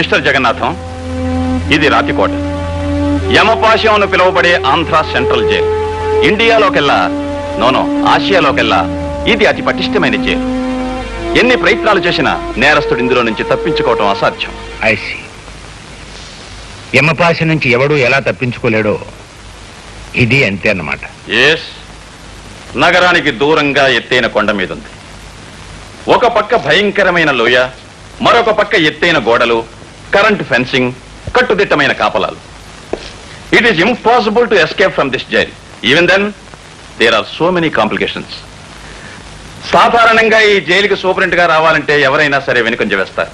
Mister Jagannatham, ఇది రాతికోట. యమపాశం అని పిలువబడే ఆంధ్ర సెంట్రల్ జైలు. ఇండియాలోకెల్లా, నోనో ఆసియాలోకెల్లా ఇది అతి పటిష్టమైన జైలు. ఎన్ని ప్రయత్నాలు చేసినా నేరస్తుడు ఇందులో నుంచి తప్పించుకోవటం అసాధ్యం. ఐసి యమపాశ నుంచి ఎవడూ ఎలా తప్పించుకోలేడో ఇది అంతే అన్నమాట. ఎస్, నగరానికి దూరంగా ఎత్తైన కొండ మీద ఉంది. ఒక పక్క భయంకరమైన లోయ, మరొక పక్క ఎత్తైన గోడలు, కరెంట్ ఫెన్సింగ్, కట్టుదిట్టమైన కాపలాలు. It is impossible to escape from this jail. Even then there are so many complications. సాధారణంగా ఈ జైలుకి సూపరింట్ గా రావాలంటే ఎవరైనా సరే వెనుకంజ వేస్తారు.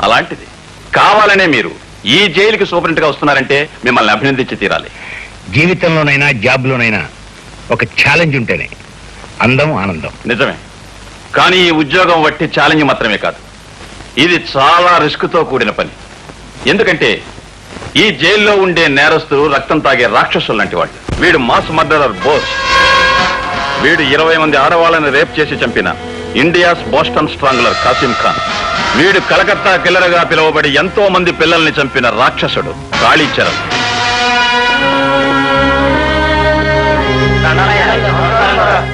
అలాంటిది కావాలనే మీరు ఈ జైలుకి సూపరింట్ గా వస్తున్నారంటే మిమ్మల్ని అభినందించి తీరాలి. జీవితంలోనైనా జాబ్లోనైనా ఒక ఛాలెంజ్ ఉంటేనే అందం ఆనందం. నిజమే, కానీ ఈ ఉద్యోగం వట్టి ఛాలెంజ్ మాత్రమే కాదు, ఇది చాలా రిస్క్తో కూడిన పని. ఎందుకంటే ఈ జైల్లో ఉండే నేరస్తులు రక్తం తాగే రాక్షసులు లాంటి వాళ్ళు. వీడు మాస్ మర్డరర్ బోస్. వీడు 20 మంది ఆడవాళ్ళని రేప్ చేసి చంపిన ఇండియాస్ బోస్టన్ స్ట్రాంగులర్ కాసిం ఖాన్. వీడు కలకత్తా కిల్లర్ గా పిలువబడి ఎంతో మంది పిల్లల్ని చంపిన రాక్షసుడు Kalicharan.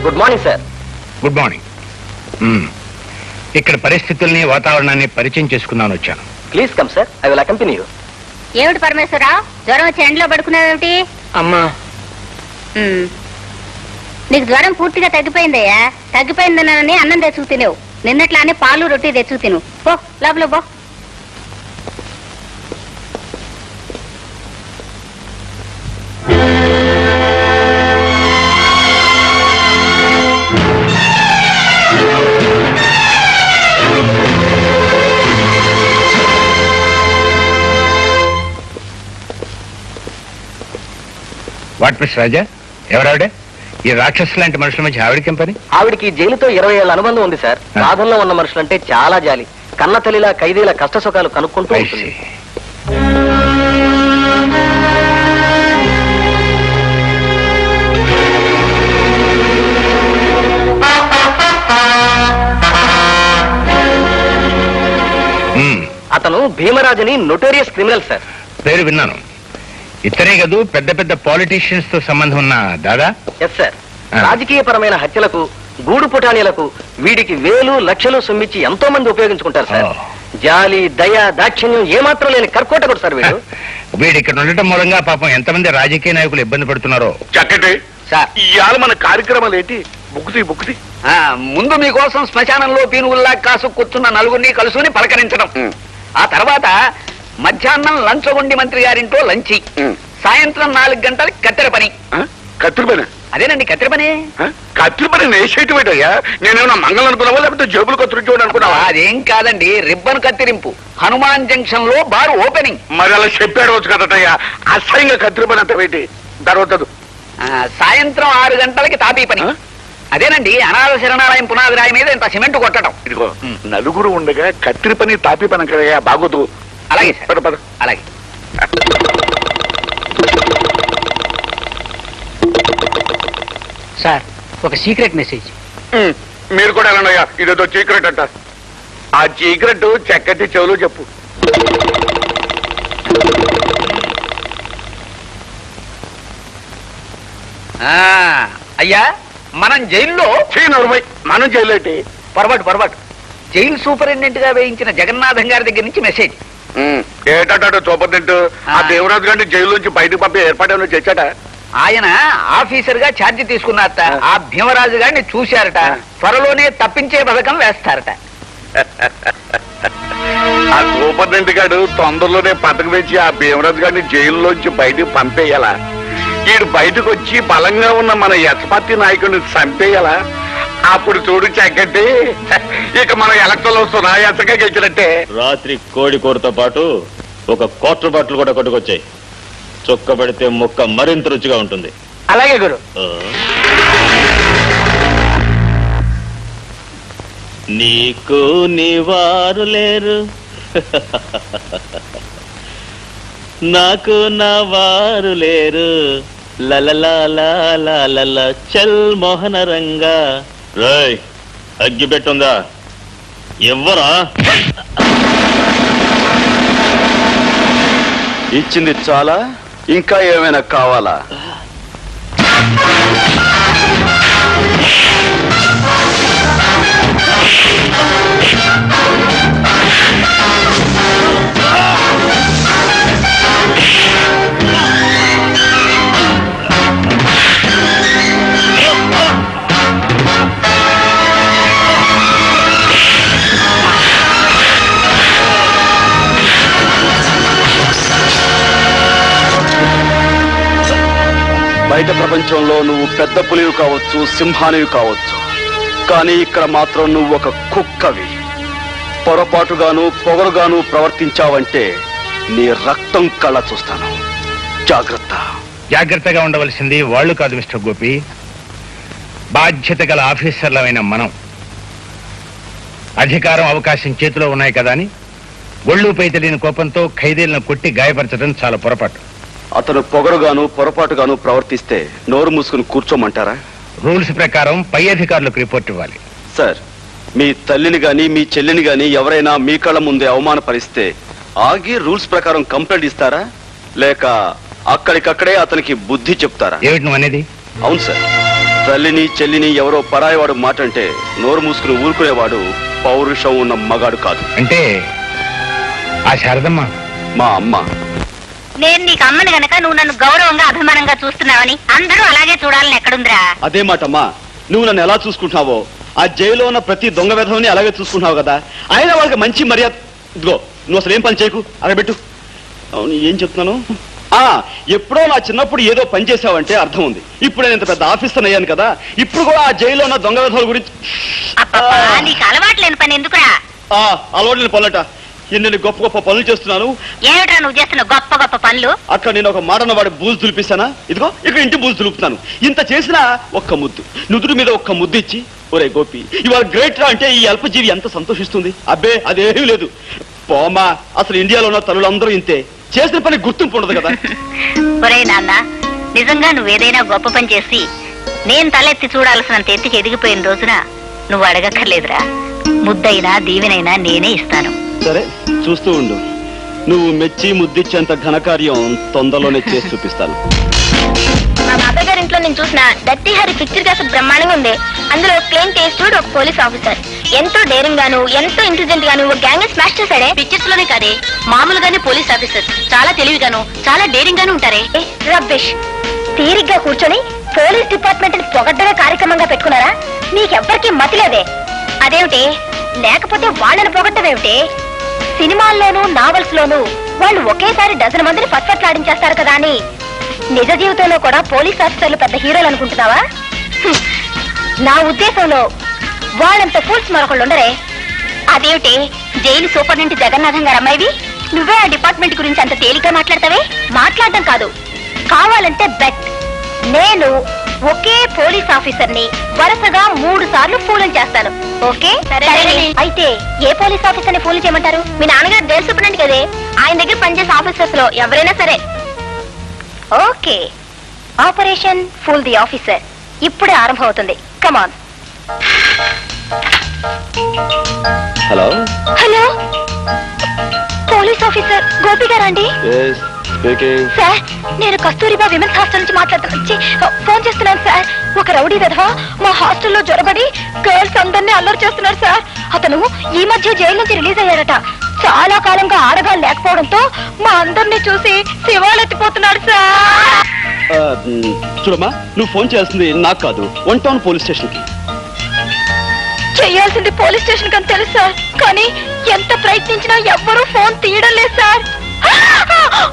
Good morning sir. Good morning. ఇక్కడ పరిస్థితుల్ని వాతావరణాన్ని పరిచయం చేసుకుందామని వచ్చాను. Please come sir, I will accompany you. ఏమిటి పరమేశ్వరరావు, జ్వరం వచ్చి ఎండలో పడుకునేవేమిటి? అమ్మా, నీకు జ్వరం పూర్తిగా తగ్గిపోయిందయ్యా. తగ్గిపోయిందనని అన్నం తెచ్చుకు తినేవు. నిన్నట్లానే పాలు రొట్టి తెచ్చుకు తిను. పో లోపల పో. వాట్ మిస్ రాజా, ఎవరావిడే? ఈ రాక్షసు లాంటి మనుషుల మధ్య ఆవిడకేం పని? ఆవిడికి జైలుతో 20 ఏళ్ల అనుబంధం ఉంది సార్. బాధల్లో ఉన్న మనుషులంటే చాలా జాలి. కన్న తల్లిలా ఖైదీల కష్ట సుఖాలు కనుక్కుంటూ ఉంటుంది. అతను భీమరాజుని నోటోరియస్ క్రిమినల్ సార్. పేరు విన్నాను. ఇతనే కదూ పెద్ద పెద్ద పాలిటీషియన్స్ తో సంబంధం ఉన్న దాదా? Yes sir. రాజకీయపరమైన హత్యలకు, గూడు పుటానీలకు వీడికి వేలు లక్షలు సొమ్మిచ్చి ఎంతో మంది ఉపయోగించుకుంటారు సార్. జాలి, దయ, దాక్షిణ్యం ఏమాత్రం లేని కర్కోటకుడు సార్ వీడు. వీడు ఇక్కడ ఉండటం మూలంగా పాపం ఎంతమంది రాజకీయ నాయకులు ఇబ్బంది పడుతున్నారో. చక్కటి సార్, ఇవాళ మన కార్యక్రమాలు ఏంటి? బుక్కుతి ముందు మీకోసం శ్మశానంలో పీనుగుల్లా కాసు కూర్చున్న నలుగురిని కలుసుకుని పలకరించడం. ఆ తర్వాత మధ్యాహ్నం లంచగొండి మంత్రి గారింటో లంచి. సాయంత్రం 4 గంటలకి కత్తెర పని. కత్తిరి పని? అదేనండి కత్తెర పని. కత్తిరి పని నేసేటి పెట్టయ్యా. నేనేమన్నా మంగళం అనుకున్నావా, లేకపోతే జేబులు కత్తిరించోడు అనుకున్నావా? అదేం కాదండి, రిబ్బన్ కత్తిరింపు. హనుమాన్ జంక్షన్ లో బారు ఓపెనింగ్. మరి అలా చెప్పాడు వచ్చు కదటయ్యా. అసహ్యంగా కత్తిరి పని అంత పెట్టి తర్వాత సాయంత్రం 6 గంటలకి తాపీ పని. అదేనండి అనాథ శరణాలయం పునాది రాయి మీద ఇంత సిమెంట్ కొట్టడం. ఇదిగో నలుగురు ఉండగా కత్తిరి పని తాపీ పని కదయ్యా, బాగోదు. అలాగే సార్, పద. అలాగే. సార్, ఒక సీక్రెట్ మెసేజ్. మీరు కూడా వెళ్ళండియ్యా, ఇదేదో చీకరెట్ అంట. ఆ చీకరెట్ చక్కటి చెవులు చెప్పు. అయ్యా, మనం జైల్లో మనం జైలు ఏంటి? పొరపాటు. జైలు సూపరింటెండెంట్ గా వేయించిన జగన్నాథం గారి దగ్గర నుంచి మెసేజ్. ఏటాట సూపరింటెండెంట్ ఆ దేవరాజు గారిని జైలు నుంచి బయటకు పంపి ఏర్పాటు చేశాట. ఆయన ఆఫీసర్ గా ఛార్జీ తీసుకున్నారట. ఆ భీమరాజు గారిని చూశారట. త్వరలోనే తప్పించే పథకం వేస్తారట. ఆ సూపరింటెండెంట్ గారు తొందరలోనే పథకం వేసి ఆ భీమరాజు గారిని జైల్లోంచి బయటకు పంపేయాలా? ఈడు బయటకు వచ్చి బలంగా ఉన్న మన యశపతి నాయకుడిని చంపేయాలా? అప్పుడు చూడు చక్కటి, ఇక మనం ఎలక్షన్ వస్తున్నా ఎంతగా గెలిచినట్టే. రాత్రి కోడి కూరతో పాటు ఒక క్వార్టర్ బాటిల్ కూడా కొట్టుకొచ్చాయి. చొక్క పెడితే ముక్క మరింత రుచిగా ఉంటుంది. అలాగే గురు. నీకు నీవారు లేరు, నాకు నా వారు లేరు. లలల చల్ మోహన రంగా. రాయ్, అగ్గి పెట్టుందా? ఎవ్వరా? ఇచ్చింది చాలా, ఇంకా ఏమైనా కావాలా? బయట ప్రపంచంలో నువ్వు పెద్ద పులివి కావచ్చు, సింహానివి కావచ్చు, కానీ ఇక్కడ మాత్రం నువ్వు ఒక కుక్కవి. పొరపాటుగాను పొగరుగాను ప్రవర్తించావంటే నీ రక్తం కళ్ళ చూస్తాను. జాగ్రత్త. జాగ్రత్తగా ఉండవలసింది వాళ్ళు కాదు మిస్టర్ గోపి, బాధ్యత గల ఆఫీసర్లమైన మనం. అధికారం అవకాశం చేతిలో ఉన్నాయి కదా అని ఒళ్ళుపై తెలియని కోపంతో ఖైదీలను కొట్టి గాయపరచడం చాలా పొరపాటు. అతను పొగరుగాను పొరపాటుగాను ప్రవర్తిస్తే నోరు మూసుకుని కూర్చోమంటారా? రూల్స్ ప్రకారం పై అధికారులకు రిపోర్ట్ ఇవ్వాలి. సార్, మీ తల్లిని గాని మీ చెల్లిని గాని ఎవరైనా మీ కళ్ళ ముందే అవమానపరిస్తే ఆగి రూల్స్ ప్రకారం కంప్లైంట్ ఇస్తారా, లేక అక్కడికక్కడే అతనికి బుద్ధి చెప్తారా? ఏమిటి నువ్వు అనేది? అవును సార్, తల్లిని చెల్లిని ఎవరో పరాయివాడు మాట అంటే నోరు మూసుకుని ఊరుకునేవాడు పౌరుషం ఉన్న మగాడు కాదు. అంటే ఆ శారదమ్మ మా అమ్మ. నేను నీకు అమ్మను గనక నువ్వు నన్ను గౌరవంగా అభిమానంగా చూస్తున్నావని అందరూ అలాగే చూడాలని ఎక్కడుందిరా? అదే మాటమ్మా, నువ్వు నన్ను ఎలా చూసుకుంటున్నావో ఆ జైల్లో ఉన్న ప్రతి దొంగ విధవని అలాగే చూసుకుంటున్నావు కదా. అయినా వాళ్ళకి మంచి మర్యాద. ఇదిగో, నువ్వు అసలు ఏం పని చేయకు, అరబెట్టు. అవును, ఏం చెప్తున్నాను? ఎప్పుడో నా చిన్నప్పుడు ఏదో పని చేసావంటే అర్థం ఉంది. ఇప్పుడు నేను ఇంత పెద్ద ఆఫీసర్ అయ్యాను కదా, ఇప్పుడు కూడా ఆ జైల్లో ఉన్న దొంగ విధవల గురించి నీకు అలవాటు లేని పని ఎందుకురా? అలవాటు పొల్లట. ఎన్ని గొప్ప గొప్ప పనులు చేస్తున్నాను. ఏమిట్రా నువ్వు చేస్తున్న గొప్ప గొప్ప పనులు? అక్కడ నేను ఒక మాటన వాడి బూజు దులిపిస్తానా? ఇదిగో ఇక్కడ ఇంటి బూజు దులుపుతాను. ఇంత చేసినా ఒక్క ముద్దు, నుదురు మీద ఒక్క ముద్దు ఇచ్చి, ఒరే గోపి ఇవాళ గ్రేట్ రా అంటే ఈ అల్పజీవి ఎంత సంతోషిస్తుంది. అబ్బే అదేమీ లేదు. పోమా, అసలు ఇండియాలో ఉన్న తల్లులందరూ ఇంతే. చేసిన పని గుర్తింపు ఉండదు కదా. ఒరే నాన్న, నిజంగా నువ్వేదైనా గొప్ప పని చేసి నేను తలెత్తి చూడాల్సినంత ఎత్తికి ఎదిగిపోయిన రోజున నువ్వు అడగక్కర్లేదురా. ముద్దైనా దీవెనైనా నేనే ఇస్తాను. సరే, చూస్తూ ఉండు. నువ్వు మెచ్చి ముద్దిచ్చేంత ఘనకార్యం తొందరలోనే చేసి చూపిస్తాను. మా బాబాయ్ గారి ఇంట్లో నేను చూసిన డర్టీ హరి పిక్చర్ కాస్త బ్రహ్మాండంగా ఉంది. అందులో క్లీన్ టేస్టెడ్ ఒక పోలీస్ ఆఫీసర్ ఎంతో డేరింగ్ గాను ఎంతో ఇంటెలిజెంట్ గాను ఒక గ్యాంగ్ స్మాష్ చేశాడే. పిక్చర్స్ లోనే కాదే, మామూలుగానే పోలీస్ ఆఫీసర్ చాలా తెలివిగాను చాలా డేరింగ్ గాను ఉంటారే. రబ్బిష్. తీరిగ్గా కూర్చొని పోలీస్ డిపార్ట్మెంట్ ని పొగడ్డమే కార్యక్రమంగా పెట్టుకున్నారా? మీకెవ్వరికి మతి లేదే. అదేమిటి? లేకపోతే వాళ్ళని పొగడ్డమేమిటి? సినిమాల్లోనూ నావెల్స్ లోనూ వాళ్ళు ఒకేసారి డజన్ మందిని ఫట్ఫట్లాడించేస్తారు కదా అని నిజ జీవితంలో కూడా పోలీస్ ఆఫీసర్లు పెద్ద హీరోలు అనుకుంటున్నావా? నా ఉద్దేశంలో వాళ్ళంత ఫూల్స్ మరొకళ్ళు ఉండరే. అదేమిటి? జైలు సూపరింటెండెంట్ జగన్నాథం గారు అమ్మాయివి, నువ్వే ఆ డిపార్ట్మెంట్ గురించి అంత తేలిగ్గా మాట్లాడతావే? మాట్లాడడం కాదు, కావాలంటే బెట్. నేను ఒకే పోలీస్ ఆఫీసర్ ని వరుసగా 3 సార్లు ఫూలం చేస్తాను. ఓకే? అయితే ఏ పోలీస్ ఆఫీసర్ ని ఫూల్ చేయమంటారు? మీ నాన్నగారు జైలు సూపరింటెండెంట్ కదే, ఆయన దగ్గర పనిచేసే ఆఫీసర్స్ లో ఎవరైనా సరే. Okay, operation fool the officer ఇప్పుడే ఆరంభం అవుతుంది. Come on. Hello hello, police officer Gopi గారా అండి? సార్, నేను కస్తూరిబా విమెన్స్ హాస్టల్ నుంచి ఫోన్ చేస్తున్నాను సార్. ఒక రౌడీ విధవ మా హాస్టల్లో జొరబడి గర్ల్స్ అందరినీ అల్లరి చేస్తున్నారు సార్. అతను ఈ మధ్య జైలు నుంచి రిలీజ్ అయ్యారట. చాలా కాలంగా ఆడగా లేకపోవడంతో మా అందరినీ చూసి శివాలెత్తిపోతున్నాడు సార్. చూడమ్మా, నువ్వు ఫోన్ చేయాల్సింది నాకు కాదు, 1 టౌన్ పోలీస్ స్టేషన్ కి. చేయాల్సింది పోలీస్ స్టేషన్ కని తెలుసు సార్, కానీ ఎంత ప్రయత్నించినా ఎవ్వరూ ఫోన్ తీయడం లేదు సార్.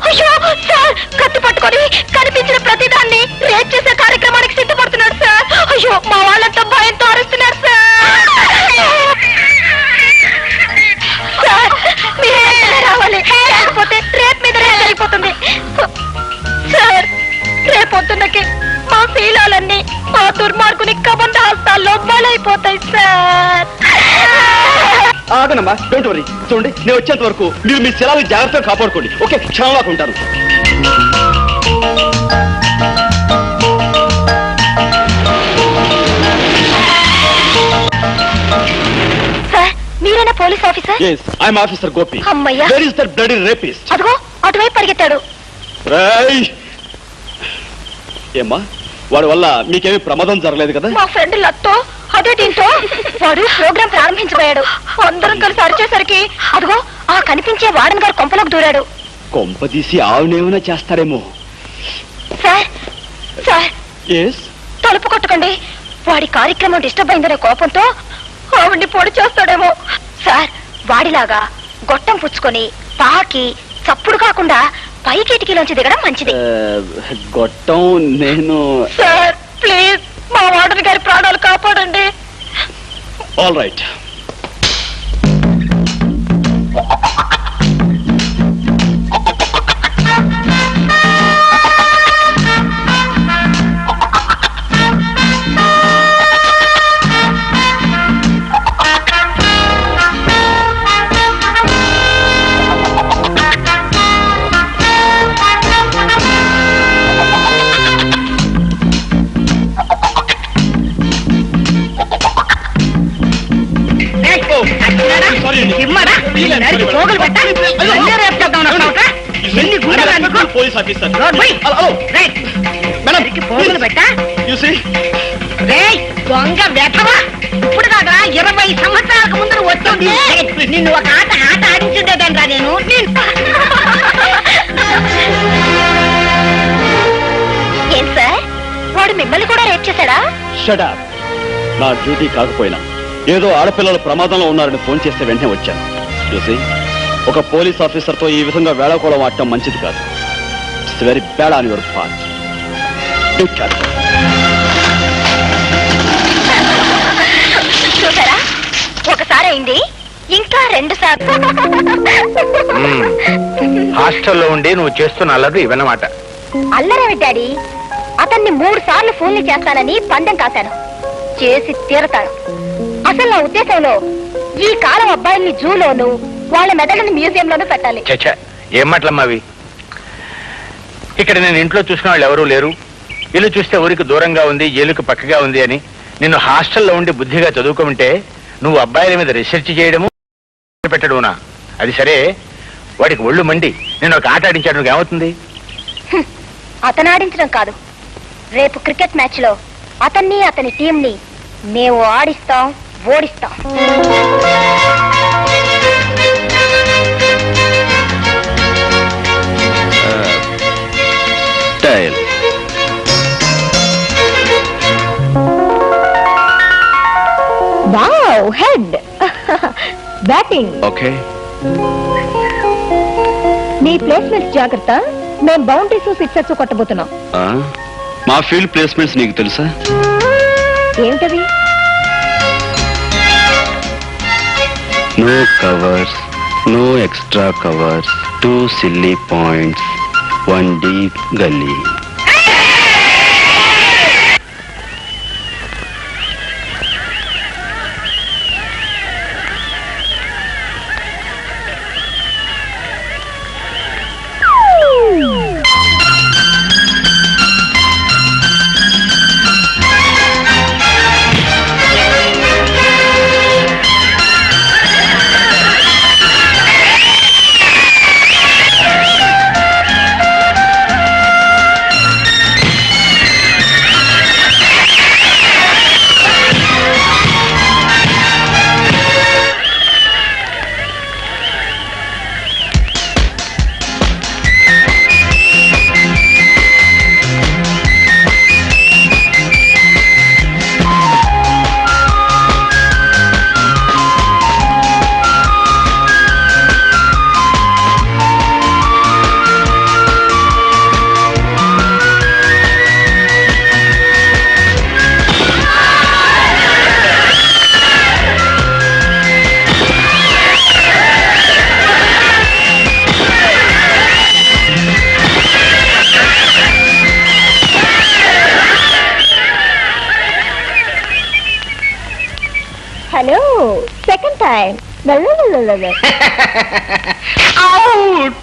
అయ్యో సార్, కత్తి పట్టుకొని కనిపించిన ప్రతిదాన్ని రేప్ చేసే కార్యక్రమానికి సిద్ధపడుతున్నాడు సార్. అయ్యో, మా వాళ్ళంతా భయంతో అరుస్తున్నారు సార్. మీరే రావాలి, లేకపోతే రేప్ మీద రేప్ అయిపోతుంది సార్. రేపొద్దున్నకి మా శీలాలన్నీ మా దుర్మార్గుని కబంధ హస్తాల్లో బలైపోతాయి సార్. ఆగనమ్మా, డోంట్ వరీ. చూడండి, నేను వచ్చేంత వరకు మీరు మీ శిలాలు జాగ్రత్తగా కాపాడుకోండి. ఓకే, క్షణంలో ఉంటాను. సార్, మీరేనా police officer? Yes, I am Officer Gopi. అమ్మయ్య. Where is that bloody rapist? అదిగో ఆ అటువైపు పరిగెత్తాడు. ఏమ్మా వాడి వల్ల మీకేమీ ప్రమాదం జరగలేదు కదా? మా ఫ్రెండ్ లత్తో అదే దీంతో వాడు ప్రోగ్రాం ప్రారంభించబోయాడు. అందరం కలిసి అరిచేసరికి అదిగో ఆ కనిపించే వార్డెన్ గారు కొంపలోకి దూరాడు. కొంప తీసి ఆవునేమైనా చేస్తారేమో. సార్ సార్ ఎస్, తలుపు కొట్టకండి. వాడి కార్యక్రమం డిస్టర్బ్ అయిందనే కోపంతో ఆవిడ్ని పొడి చేస్తాడేమో. సార్ వాడిలాగా గొట్టం పుచ్చుకొని పాకి చప్పుడు కాకుండా పైకి ఇటికీలోంచి దిగడం మంచిది. గొట్టం నేను. సార్ ప్లీజ్ మా వార్డెన్ గారి ప్రాణాలు కాపాడండి. All right. Police officer. దొంగ వెధవా, ఇప్పుడు కాదా 20 సంవత్సరాలకు ముందు వస్తుంది. నిన్ను ఒక ఆట ఆడించుండేదండ్రా నేను. ఏం సార్ వాడు మిమ్మల్ని కూడా రేప్ చేశాడా? Shut up. నా డ్యూటీ కాకపోయినా ఏదో ఆడపిల్లలు ప్రమాదంలో ఉన్నారని ఫోన్ చేస్తే వెంటనే వచ్చాను. చూసి ఒక పోలీస్ ఆఫీసర్తో ఈ విధంగా వేళాకోళం ఆడటం మంచిది కాదు. It's very bad on your part. చూసారా, ఒకసారి అయింది, ఇంకా 2 సార్లు. హాస్టల్లో ఉండి నువ్వు చేస్తున్న అల్లరి ఇవన్నమాట. అల్లరేమి డాడీ, అతన్ని 3 సార్లు ఫోన్లు చేస్తానని పందెం కాశాను. చేసి తీరతాను. అసలు నా ఉద్దేశంలో ఈ కాలం అబ్బాయిల్ని జూలోను వాళ్ళ మెదడుని మ్యూజియంలోనూ పెట్టాలి. చచ్చా, ఏం మాటలమ్మావి? ఇక్కడ నేను ఇంట్లో చూసిన వాళ్ళు ఎవరూ లేరు. ఇల్లు చూస్తే ఊరికి దూరంగా ఉంది, ఏలుకి పక్కగా ఉంది అని నిన్ను హాస్టల్లో ఉండి బుద్ధిగా చదువుకుంటే నువ్వు అబ్బాయిల మీద రీసెర్చ్ చేయడము పెట్టడమునా? అది సరే, వాడికి ఒళ్ళు మండి నేను ఒక ఆట ఆడించాడు, ఏమవుతుంది? అతను ఆడించడం కాదు, రేపు క్రికెట్ మ్యాచ్ లో అతన్ని అతని టీంని మేము ఆడిస్తాం, ఓడిస్తాం. Tail. Wow, head batting. Okay. మీ ప్లేస్మెంట్స్ జాగ్రత్త. మేము బౌండరీస్ సిక్సర్స్ కొట్టబోతున్నాం. మా ఫీల్డ్ ప్లేస్మెంట్స్ నీకు తెలుసా? ఏమిటది? No covers, no extra covers, 2 silly points, 1 deep gully. Hello, second time. Out.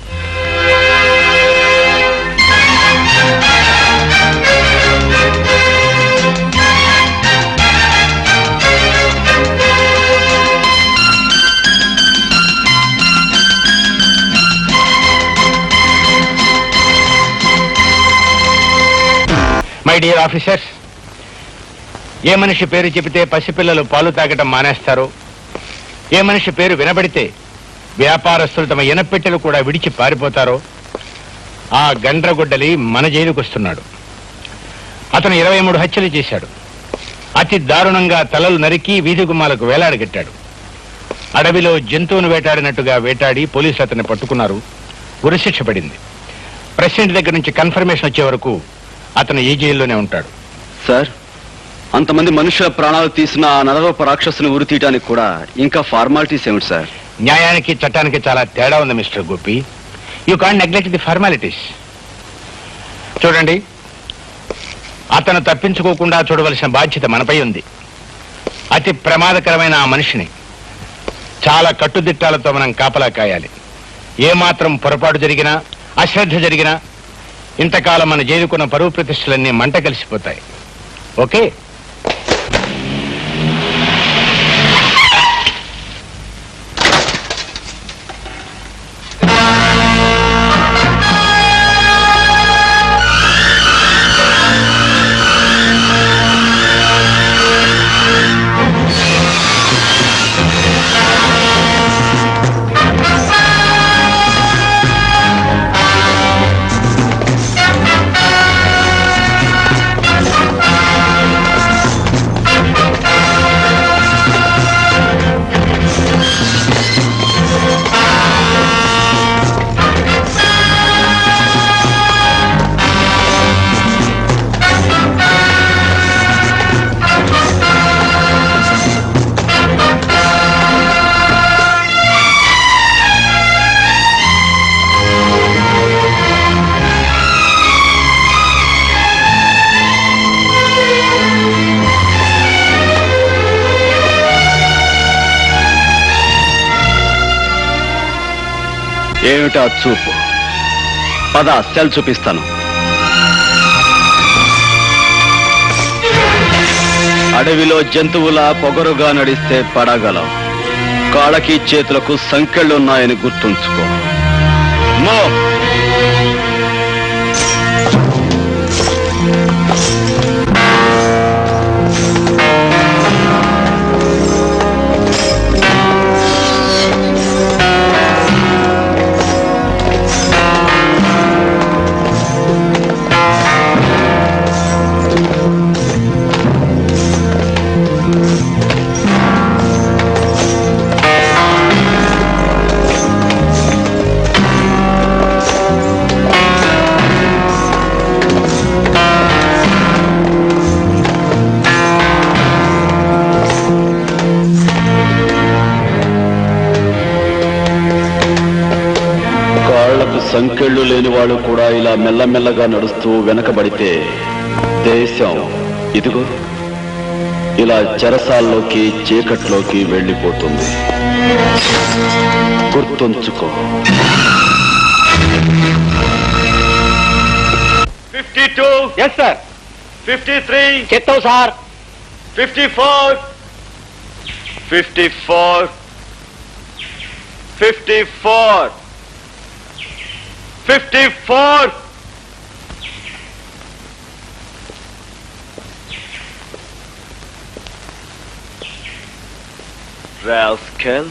My dear officers, ఏ మనిషి పేరు చెబితే పసిపిల్లలు పాలు తాగటం మానేస్తారో, ఏ మనిషి పేరు వినబడితే వ్యాపారస్తులు తమ ఇనపెట్టెలు కూడా విడిచి పారిపోతారో ఆ గండ్రగొడ్డలి మన జైలుకు వస్తున్నాడు. అతను 23 హత్యలు చేశాడు. అతి దారుణంగా తలలు నరికి వీధి గుమ్మాలకు వేలాడగట్టాడు. అడవిలో జంతువును వేటాడినట్టుగా వేటాడి పోలీసులు అతన్ని పట్టుకున్నారు. ఉరిశిక్ష పడింది. ప్రెసిడెంట్ దగ్గర నుంచి కన్ఫర్మేషన్ వచ్చే వరకు అతను ఈ జైల్లోనే ఉంటాడు. సార్, అంతమంది మనుషుల ప్రాణాలు తీసిన ఆ నరరూప రాక్షసుని ఉరి తీయడానికి కూడా ఇంకా ఫార్మాలిటీస్ ఏమిటి సార్? న్యాయానికి చట్టానికి చాలా తేడా ఉంది mister Gopi. You can't neglect the formalities. చూడండి, అతను తప్పించుకోకుండా చూడవలసిన బాధ్యత మనపై ఉంది. అతి ప్రమాదకరమైన ఆ మనిషిని చాలా కట్టుదిట్టాలతో మనం కాపలా కాయాలి. ఏమాత్రం పొరపాటు జరిగినా, అశ్రద్ధ జరిగినా ఇంతకాలం మన జైలుకున్న పరువు ప్రతిష్టలన్నీ మంట కలిసిపోతాయి. ఓకే? ఏమిటా చూపు? పద, సెల్ చూపిస్తాను. అడవిలో జంతువుల పొగరుగా నడిస్తే పడగలవు. కాళ్ళకి చేతులకు సంకెళ్ళున్నాయని గుర్తుంచుకో. మో సంకెళ్ళు లేని వాళ్ళు కూడా ఇలా మెల్లమెల్లగా నడుస్తూ వెనకబడితే దేశం ఇదిగో ఇలా చెరసాల్లోకి, చీకట్లోకి వెళ్ళిపోతుంది. గుర్తుంచుకో. 52. Yes sir. 53. చెప్తావు సార్. 54. 54. 54. 54. రాస్కెల్,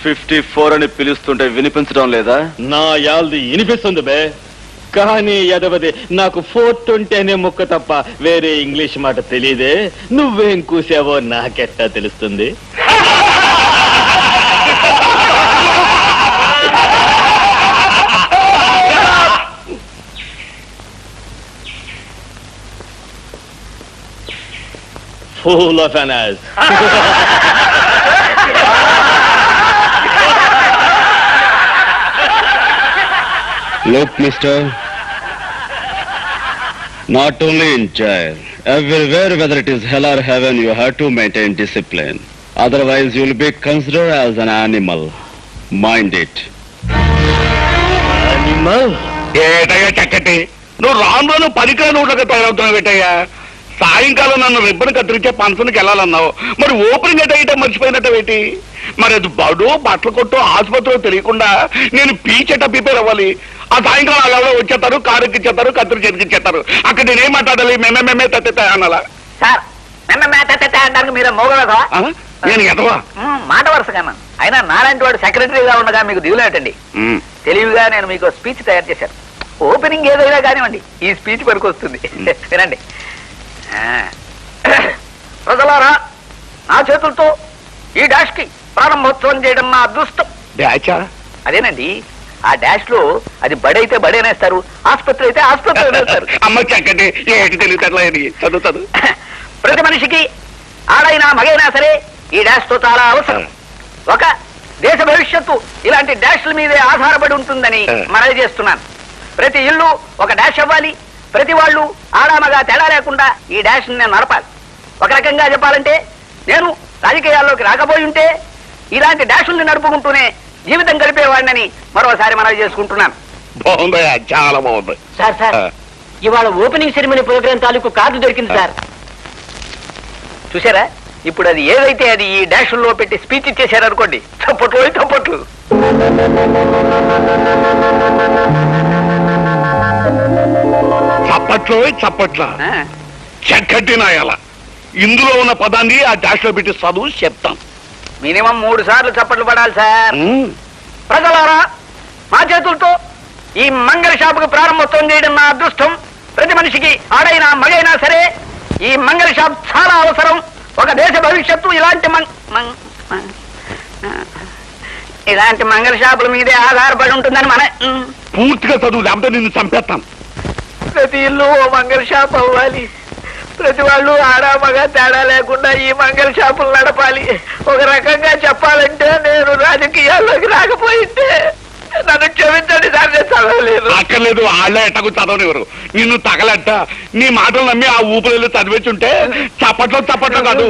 54 అని పిలుస్తుంటే వినిపించడం లేదా? నా యాల్ది వినిపిస్తుంది బే, కానీ ఎదవది నాకు 420 అనే ముక్క తప్ప వేరే ఇంగ్లీష్ మాట తెలియదే. నువ్వేం కూసావో నాకెట్టా తెలుస్తుంది? Full of an ass. Look, mister, not only in jail, everywhere, whether it is hell or heaven, you have to maintain discipline. Otherwise, you will be considered as an animal. Mind it. Animal? ఏటయ్యా చక్కటి, నువ్వు రాను పనికిరా నోట్లుగా తయారవుతున్నావు ఏటయ్యా. సాయంకాలం నన్ను ribbon కత్తిరించే ఫంక్షన్కి వెళ్ళాలన్నావు, మరి opening ఎటైతే మర్చిపోయినట్టేటి? మరి అది బడు, బట్టలు కొట్టు, ఆసుపత్రిలో తెలియకుండా నేను పీచెట ప్రిపేర్ అవ్వాలి. ఆ సాయంకాలం వాళ్ళు ఎవరో వచ్చేస్తారు, కారు ఎక్కిచ్చేస్తారు, కత్తిరి చేతికిచ్చేస్తారు. అక్కడ నేనేం మాట్లాడాలి? మేమే తత్తే అనాలా? సార్ అంటారు మీరు మోగలదా ఆ? నేను ఎదవా? మాట వరుసగా. అయినా నాలాంటి వాడు సెక్రటరీగా ఉండగా మీకు దిగులేటండి. తెలివిగా నేను మీకు స్పీచ్ తయారు చేశాను. ఓపెనింగ్ ఏదైనా కానివ్వండి, ఈ స్పీచ్ పనికి వస్తుంది. వినండి. ప్రజలారా, నా చేతులతో ఈ డాష్ కి ప్రారంభోత్సవం చేయడం నా అదృష్టం. డాచా? అదేనండి, ఆ డాష్ లో అది బడైతే బడేనేస్తారు, ఆసుపత్రి అయితే ఆసుపత్రి అనేస్తారు. అమ్మ చక్కటి ఏంటి తెలియదు. చదువుతాడు. ప్రతి మనిషికి ఆడైనా మగైనా సరే ఈ డాష్ తో చాలా అవసరం. ఒక దేశ భవిష్యత్తు ఇలాంటి డాష్ల మీదే ఆధారపడి ఉంటుందని మనవి చేస్తున్నాను. ప్రతి ఇల్లు ఒక డాష్ అవ్వాలి. ప్రతి వాళ్ళు ఆడామగా తేడా లేకుండా ఈ డాష్ నేను నడపాలి. ఒక రకంగా చెప్పాలంటే నేను రాజకీయాల్లోకి రాకపోయి ఉంటే ఇలాంటి డాషుల్ని నడుపుకుంటూనే జీవితం గడిపేవాడినని మరోసారి మనవి చేసుకుంటున్నాను. బాగుందయ్యా, చాలా బాగుంది. సార్ ఇవాళ ఓపెనింగ్ సెరమనీ ప్రోగ్రాం తాలూకు కార్డు దొరికింది సార్. చూసారా, ఇప్పుడు అది ఏదైతే అది ఈ డాషుల్లో పెట్టి స్పీచ్ ఇచ్చేశారు అనుకోండి, చప్పట్లు చప్పట్లు. చప్పట్ల చక్కటి నాయాల. ఇందులో ఉన్న పదాన్ని ఆ డాష్ లో పెట్టి చదువు చెప్తాం. మినిమం 3 సార్లు చప్పట్లు పడాలి సార్. ప్రజలారా, మా చేతులతో ఈ మంగళ షాపుకు ప్రారంభోత్సవం చేయడం నా అదృష్టం. ప్రతి మనిషికి ఆడైనా మగైనా సరే ఈ మంగళ షాప్ చాలా అవసరం. ఒక దేశ భవిష్యత్తు ఇలాంటి ఇలాంటి మంగళ షాపుల మీదే ఆధారపడి ఉంటుందని మన పూర్తిగా చదువు, లేకపోతే నిన్ను చంపేస్తాం. ప్రతి ఇల్లు ఓ మంగళ షాప్ అవ్వాలి. ప్రతి వాళ్ళు ఆడా మగ తేడా లేకుండా ఈ మంగళ షాపులు నడపాలి. ఒక రకంగా చెప్పాలంటే నేను రాజకీయాల్లోకి రాకపోయింటే నన్ను క్షమించండి సార్, నేను చదవలేదు. అక్కర్లేదు, వాళ్ళే ఎట్టకు చదవనివ్వరు. నిన్ను తగలట్ట నీ మాటలు నమ్మి ఆ ఊపిరిలో చదివించుంటే చప్పట్లో కాదు.